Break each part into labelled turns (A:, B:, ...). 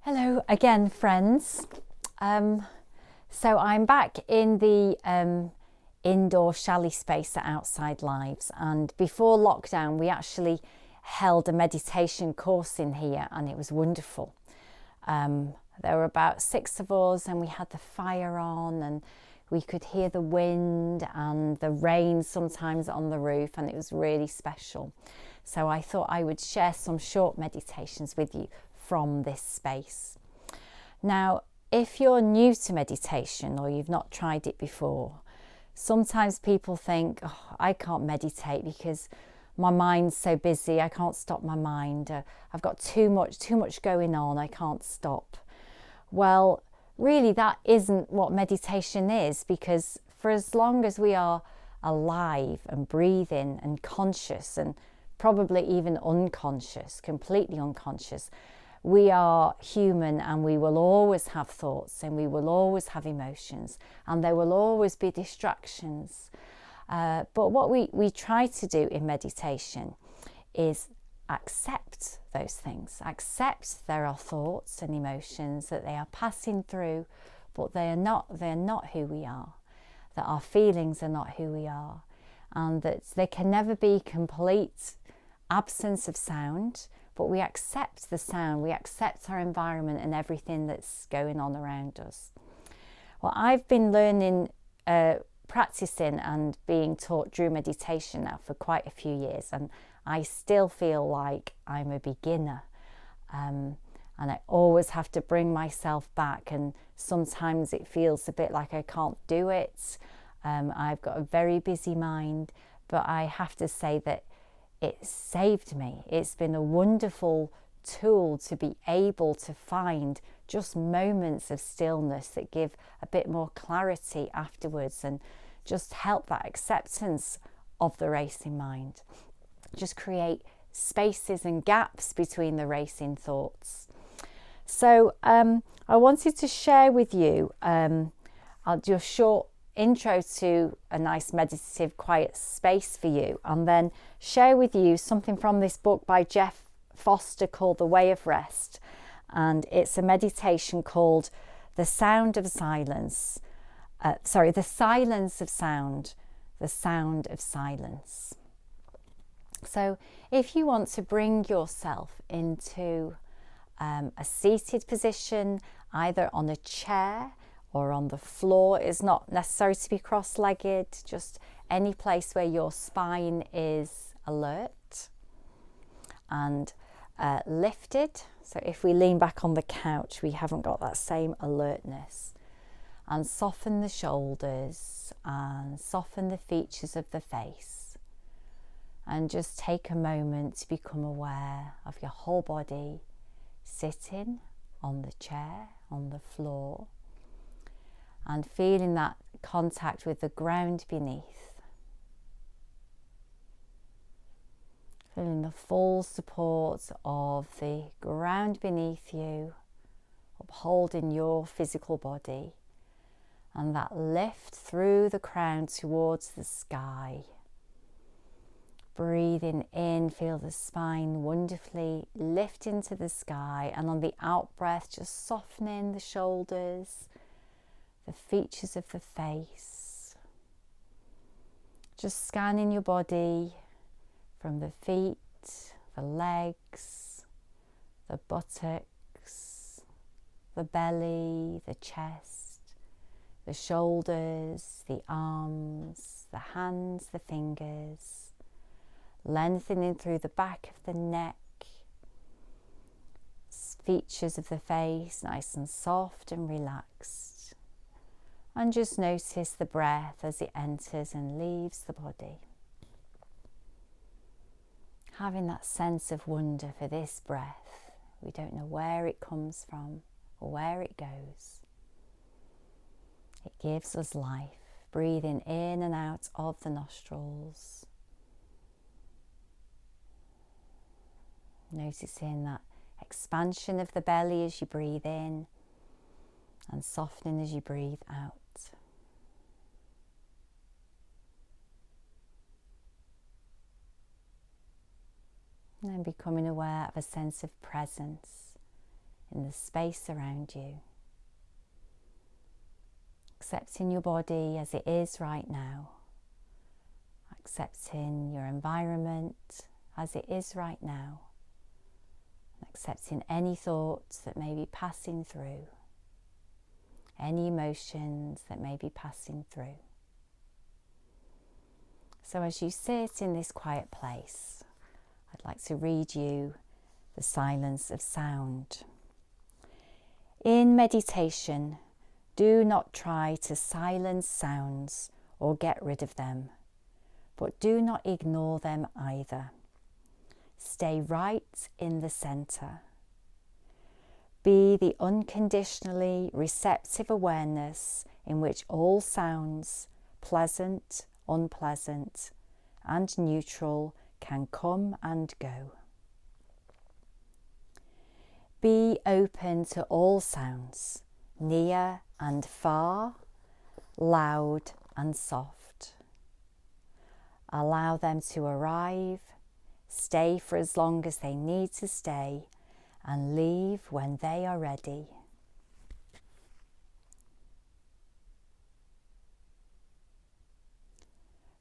A: Hello again, friends. So I'm back in the indoor chalet space at Outside Lives, and before lockdown we actually held a meditation course in here, and it was wonderful. There were about 6 of us, and we had the fire on, and we could hear the wind and the rain sometimes on the roof, and it was really special. So I thought I would share some short meditations with you from this space. Now, if you're new to meditation or you've not tried it before, sometimes people think, oh, I can't meditate because my mind's so busy, I can't stop my mind. I've got too much going on, I can't stop. Well, really that isn't what meditation is, because for as long as we are alive and breathing and conscious, and probably even unconscious, completely unconscious, we are human, and we will always have thoughts, and we will always have emotions, and there will always be distractions. But what we try to do in meditation is accept those things. Accept there are thoughts and emotions, that they are passing through, but they're not who we are. That our feelings are not who we are, and that there can never be complete absence of sound, but we accept the sound, we accept our environment and everything that's going on around us. Well, I've been learning, practicing and being taught Dru meditation now for quite a few years, and I still feel like I'm a beginner, and I always have to bring myself back, and sometimes it feels a bit like I can't do it. I've got a very busy mind, but I have to say that it saved me. It's been a wonderful tool to be able to find just moments of stillness that give a bit more clarity afterwards, and just help that acceptance of the racing mind. Just create spaces and gaps between the racing thoughts. So I wanted to share with you, I'll do a short intro to a nice meditative quiet space for you, and then share with you something from this book by Jeff Foster called The Way of Rest, and it's a meditation called The Sound of Silence. The Silence of Sound, the Sound of Silence. So if you want to bring yourself into a seated position, either on a chair or on the floor, it's not necessary to be cross-legged, just any place where your spine is alert and lifted. So if we lean back on the couch, we haven't got that same alertness. And soften the shoulders and soften the features of the face. And just take a moment to become aware of your whole body, sitting on the chair, on the floor, and feeling that contact with the ground beneath. Feeling the full support of the ground beneath you, upholding your physical body, and that lift through the crown towards the sky. Breathing in, feel the spine wonderfully lift into the sky, and on the out breath, just softening the shoulders, the features of the face. Just scanning your body from the feet, the legs, the buttocks, the belly, the chest, the shoulders, the arms, the hands, the fingers, lengthening through the back of the neck, features of the face nice and soft and relaxed. And just notice the breath as it enters and leaves the body. Having that sense of wonder for this breath. We don't know where it comes from or where it goes. It gives us life, breathing in and out of the nostrils. Noticing that expansion of the belly as you breathe in, and softening as you breathe out. And then becoming aware of a sense of presence in the space around you. Accepting your body as it is right now. Accepting your environment as it is right now. Accepting any thoughts that may be passing through. Any emotions that may be passing through. So as you sit in this quiet place, I'd like to read you the silence of sound. In meditation, do not try to silence sounds or get rid of them, but do not ignore them either. Stay right in the center. Be the unconditionally receptive awareness in which all sounds, pleasant, unpleasant, and neutral, can come and go. Be open to all sounds, near and far, loud and soft. Allow them to arrive, stay for as long as they need to stay, and leave when they are ready.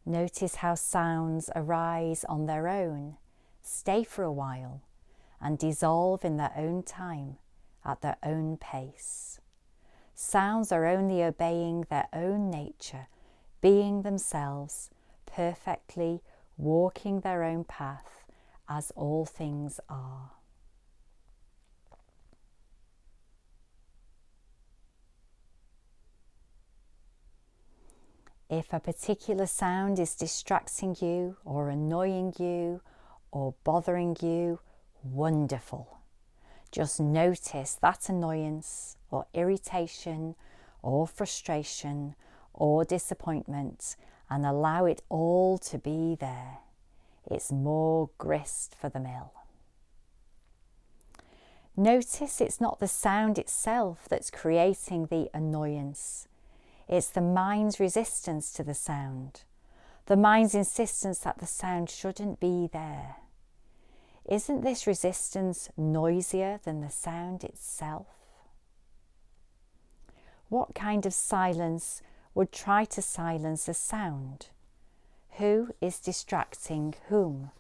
A: Notice how sounds arise on their own, stay for a while, and dissolve in their own time, at their own pace. Sounds are only obeying their own nature, being themselves, perfectly walking their own path, as all things are. If a particular sound is distracting you or annoying you or bothering you, wonderful. Just notice that annoyance or irritation or frustration or disappointment and allow it all to be there. It's more grist for the mill. Notice it's not the sound itself that's creating the annoyance. It's the mind's resistance to the sound, the mind's insistence that the sound shouldn't be there. Isn't this resistance noisier than the sound itself? What kind of silence would try to silence a sound? Who is distracting whom?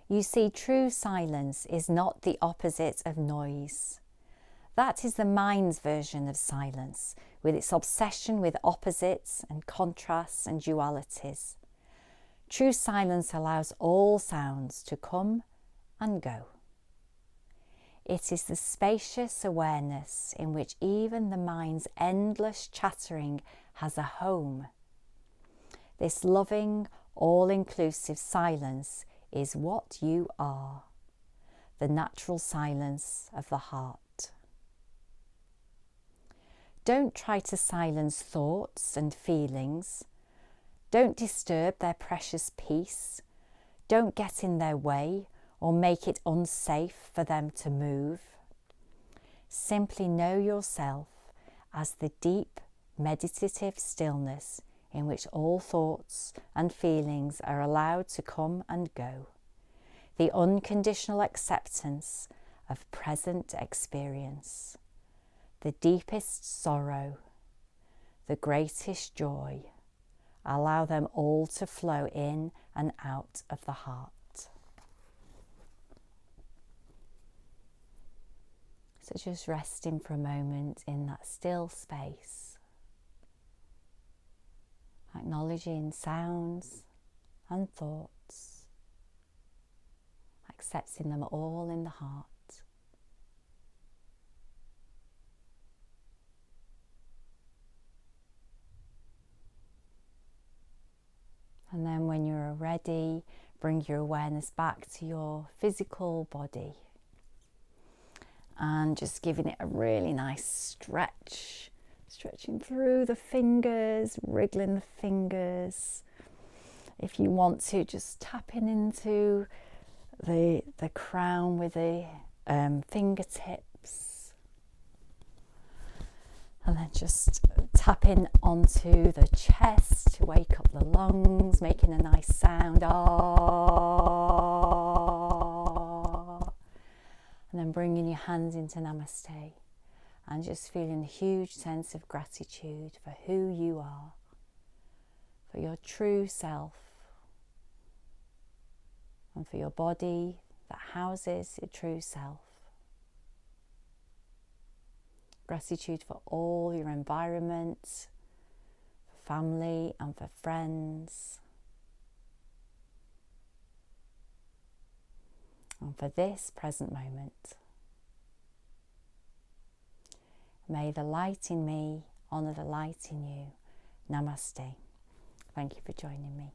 A: You see, true silence is not the opposite of noise. That is the mind's version of silence, with its obsession with opposites and contrasts and dualities. True silence allows all sounds to come and go. It is the spacious awareness in which even the mind's endless chattering has a home. This loving, all-inclusive silence is what you are, the natural silence of the heart. Don't try to silence thoughts and feelings. Don't disturb their precious peace. Don't get in their way or make it unsafe for them to move. Simply know yourself as the deep, meditative stillness in which all thoughts and feelings are allowed to come and go. The unconditional acceptance of present experience. The deepest sorrow, the greatest joy. Allow them all to flow in and out of the heart. So just resting for a moment in that still space. Acknowledging sounds and thoughts. Accepting them all in the heart. And then when you're ready, bring your awareness back to your physical body. And just giving it a really nice stretch. Stretching through the fingers, wriggling the fingers. If you want to, just tapping into the crown with the fingertips. And then just tapping onto the chest to wake up the lungs, making a nice sound. Ah. hands into Namaste and just feeling a huge sense of gratitude for who you are, for your true self, and for your body that houses your true self. Gratitude for all your environment, for family and for friends, and for this present moment. May the light in me honour the light in you. Namaste. Thank you for joining me.